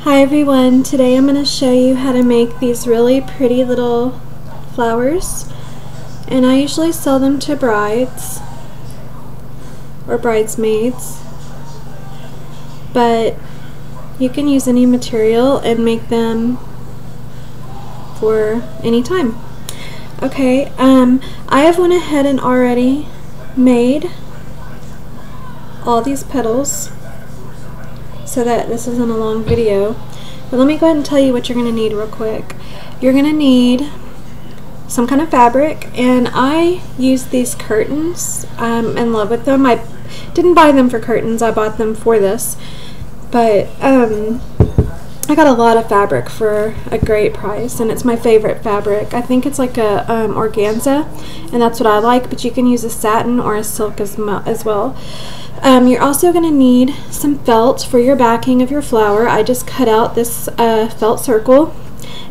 Hi everyone, today I'm going to show you how to make these really pretty little flowers, and I usually sell them to brides or bridesmaids, but you can use any material and make them for any time. Okay, I have went ahead and already made all these petals so that this isn't a long video, but let me go ahead and tell you what you're going to need real quick. You're going to need some kind of fabric, and I use these curtains. I'm in love with them. I didn't buy them for curtains, I bought them for this, but I got a lot of fabric for a great price, and it's my favorite fabric. I think it's like a organza, and that's what I like, but you can use a satin or a silk as well. You're also going to need some felt for your backing of your flower. I just cut out this felt circle,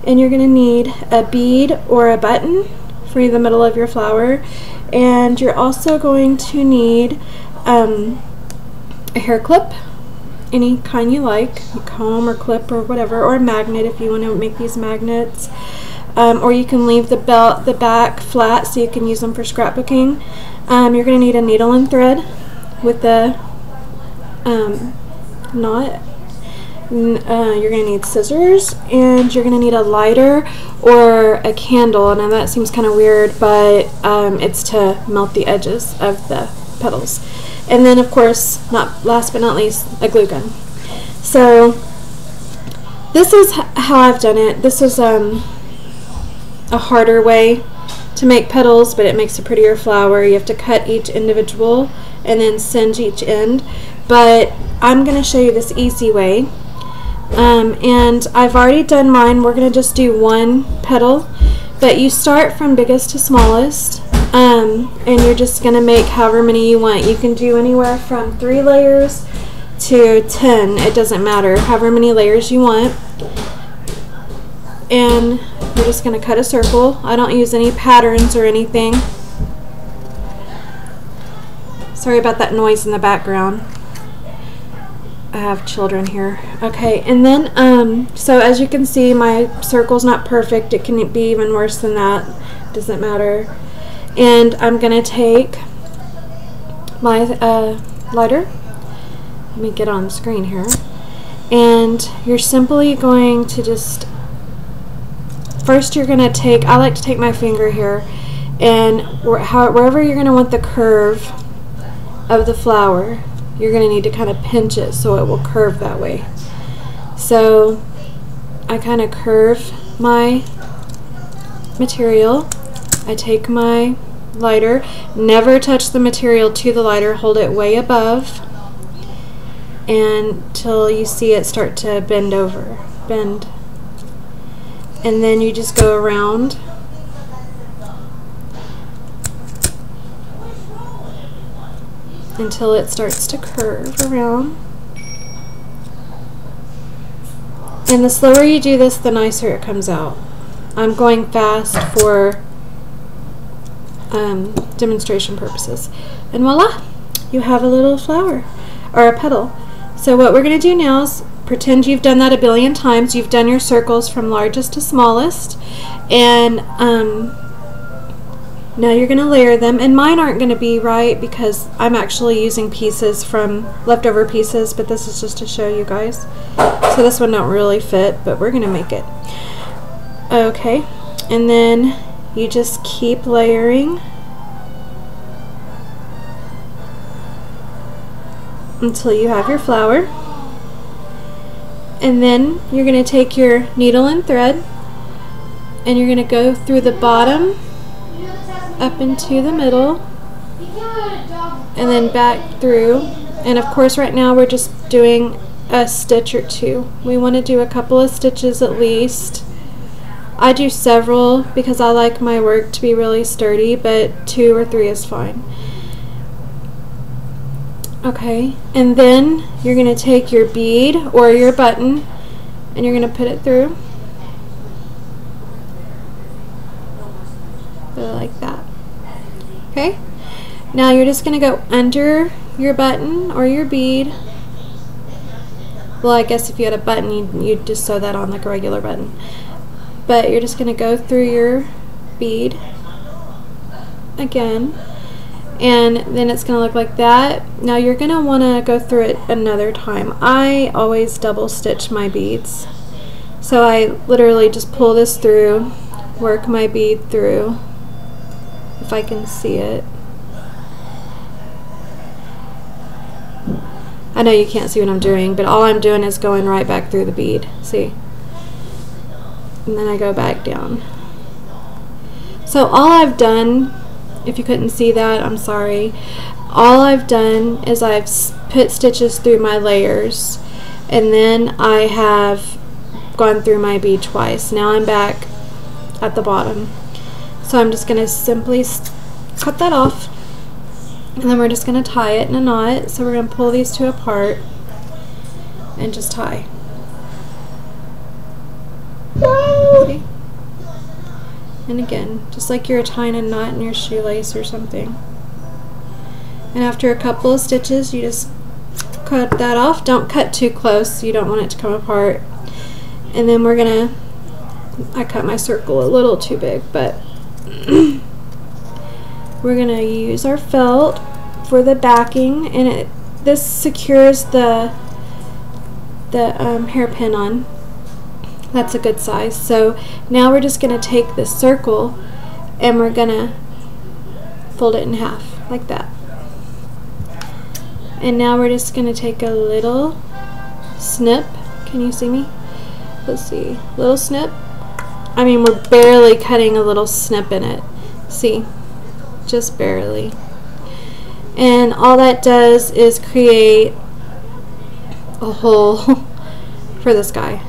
and you're going to need a bead or a button for the middle of your flower, and you're also going to need a hair clip, any kind you like, a comb or clip or whatever, or a magnet if you want to make these magnets, or you can leave the back flat so you can use them for scrapbooking. You're going to need a needle and thread with the knot. You're going to need scissors, and you're going to need a lighter or a candle. And that seems kind of weird, but it's to melt the edges of the petals. And then, of course, last but not least, a glue gun. So this is how I've done it. This is a harder way to make petals, but it makes a prettier flower. You have to cut each individual and then singe each end, but I'm going to show you this easy way. And I've already done mine. We're going to just do one petal, but you start from biggest to smallest, and you're just going to make however many you want. You can do anywhere from 3 layers to 10. It doesn't matter, however many layers you want. And you're just going to cut a circle. I don't use any patterns or anything. Sorry about that noise in the background. I have children here. Okay, and then so as you can see, my circle's not perfect. It can be even worse than that. Doesn't matter. And I'm gonna take my lighter. Let me get on the screen here. And you're simply going to just first you're gonna take. I like to take my finger here, and wherever you're gonna want the curve of the flower, you're going to need to kind of pinch it so it will curve that way. So I kind of curve my material. I take my lighter, never touch the material to the lighter, hold it way above until you see it start to bend. And then you just go around until it starts to curve around. And the slower you do this, the nicer it comes out. I'm going fast for demonstration purposes. And voila, you have a little flower or a petal. So what we're going to do now is pretend you've done that a billion times. You've done your circles from largest to smallest, and now you're going to layer them, and mine aren't going to be right because I'm actually using pieces from leftover pieces, but this is just to show you guys. So this one don't really fit, but we're going to make it. Okay, and then you just keep layering until you have your flower. And then you're going to take your needle and thread, and you're going to go through the bottom up into the middle and then back through. And of course right now we're just doing a stitch or two. We want to do a couple of stitches at least. I do several because I like my work to be really sturdy, but 2 or 3 is fine. Okay, and then you're going to take your bead or your button and you're going to put it through. Put it like that. Okay, now you're just going to go under your button or your bead Well, I guess if you had a button, you'd just sew that on like a regular button. But you're just going to go through your bead again, and then it's going to look like that. Now you're going to want to go through it another time. I always double stitch my beads. So I literally just pull this through, work my bead through, if I can see it. I know you can't see what I'm doing, but all I'm doing is going right back through the bead. See? And then I go back down. So all I've done, if you couldn't see that, I'm sorry. All I've done is I've put stitches through my layers, and then I have gone through my bead twice. Now I'm back at the bottom. So I'm just going to simply cut that off. And then we're just going to tie it in a knot. So we're going to pull these two apart and just tie. See? And again, just like you're tying a knot in your shoelace or something. And after a couple of stitches, you just cut that off. Don't cut too close, you don't want it to come apart. And then we're going to, I cut my circle a little too big, but we're going to use our felt for the backing, and this secures the hairpin on. That's a good size. So now we're just going to take this circle and we're going to fold it in half like that. And now we're just going to take a little snip. Can you see me? Let's see. Little snip. I mean, we're barely cutting a little snip in it. See? Just barely. And all that does is create a hole for this guy.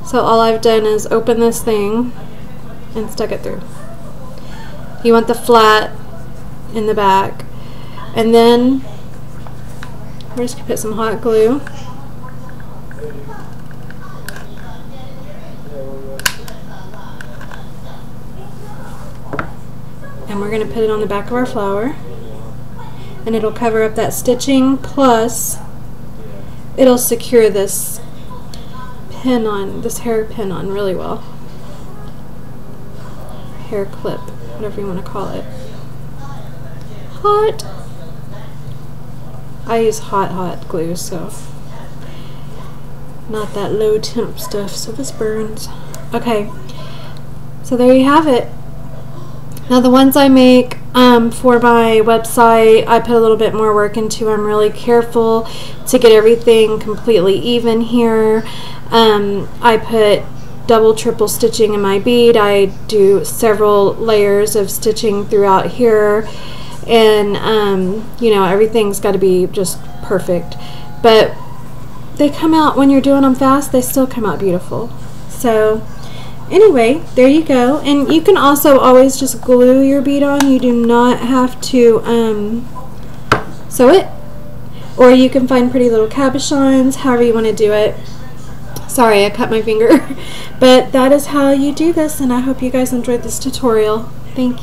So all I've done is open this thing and stuck it through. You want the flat in the back. And then we're just going to put some hot glue. And we're going to put it on the back of our flower, and it'll cover up that stitching, plus it'll secure this pin on, this hair pin on really well. Hair clip, whatever you want to call it. Hot. I use hot glue, so not that low temp stuff, so this burns. Okay, so there you have it. Now the ones I make for my website, I put a little bit more work into. I'm really careful to get everything completely even here. I put double, triple stitching in my bead. I do several layers of stitching throughout here, and you know, everything's got to be just perfect. But they come out, when you're doing them fast, they still come out beautiful. So anyway, there you go. And you can also always just glue your bead on. You do not have to sew it. Or you can find pretty little cabochons, however you want to do it. Sorry, I cut my finger. But that is how you do this, and I hope you guys enjoyed this tutorial. Thank you.